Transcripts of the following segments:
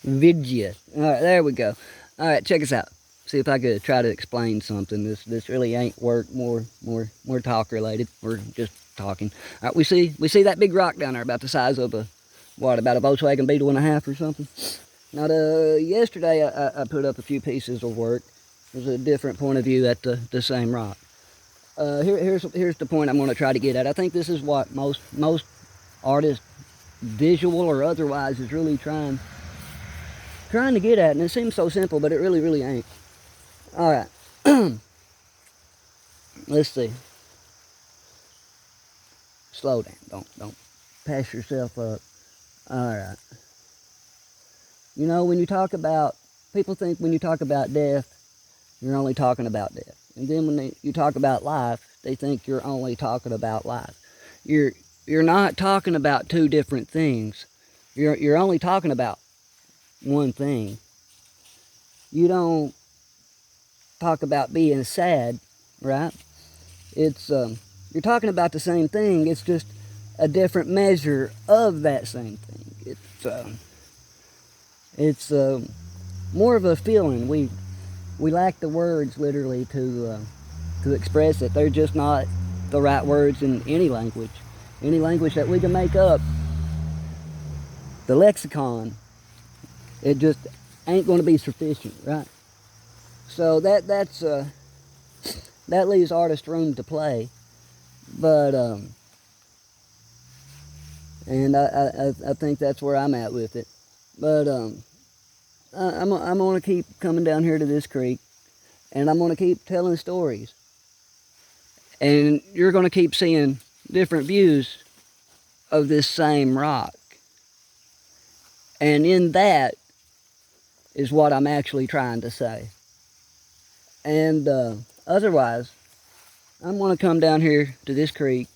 Vidya. All right, there we go. All right, check us out. See if I could try to explain something. This really ain't work. More talk related. We're just talking. All right, we see that big rock down there about the size of about a Volkswagen Beetle and a half or something. Now, yesterday I put up a few pieces of work. There's a different point of view at the same rock. Here's the point I'm going to try to get at. I think this is what most artists, visual or otherwise, is really trying to get at, and it seems so simple, but it really ain't. All right, let's see. Slow down. Don't pass yourself up. All right. You know, when you talk about people think when you talk about death, you're only talking about death, and then when you talk about life, they think you're only talking about life. You're not talking about two different things. You're only talking about one thing. You don't talk about being sad, right? It's you're talking about the same thing. It's just a different measure of that same thing. It's more of a feeling. We lack the words literally to express it. They're just not the right words in any language. Any language that we can make up, the lexicon, it just ain't going to be sufficient, right? So that leaves artists room to play, but and I think that's where I'm at with it. But I'm gonna keep coming down here to this creek, and I'm gonna keep telling stories, and you're gonna keep seeing different views of this same rock, and in that is what I'm actually trying to say. And otherwise, I'm going to come down here to this creek,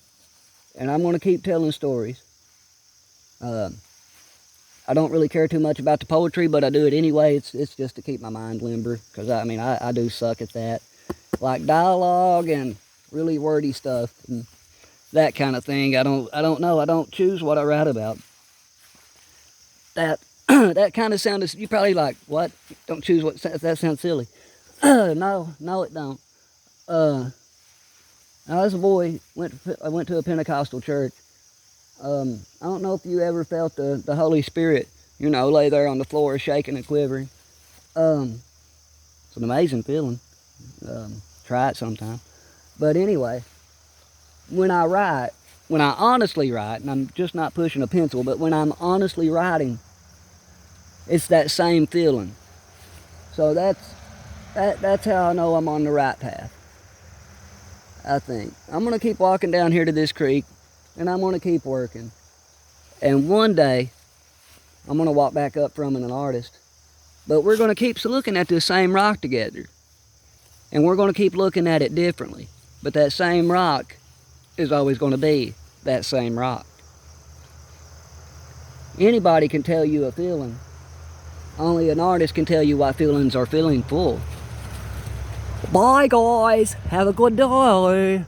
and I'm going to keep telling stories. I don't really care too much about the poetry, but I do it anyway. It's just to keep my mind limber, because I do suck at that, like dialogue and really wordy stuff and that kind of thing. I don't know. I don't choose what I write about. That that kind of sound is, you probably like, what? Don't choose what? That sounds silly. No, it don't. As a boy, I went to a Pentecostal church. I don't know if you ever felt the Holy Spirit, lay there on the floor shaking and quivering. It's an amazing feeling. Try it sometime. But anyway, when I honestly write, and I'm just not pushing a pencil, but when I'm honestly writing, it's that same feeling. So that's how I know I'm on the right path, I think. I'm going to keep walking down here to this creek, and I'm going to keep working. And one day, I'm going to walk back up from an artist. But we're going to keep looking at this same rock together. And we're going to keep looking at it differently. But that same rock is always going to be that same rock. Anybody can tell you a feeling. Only an artist can tell you why feelings are feeling full. Bye guys, have a good day.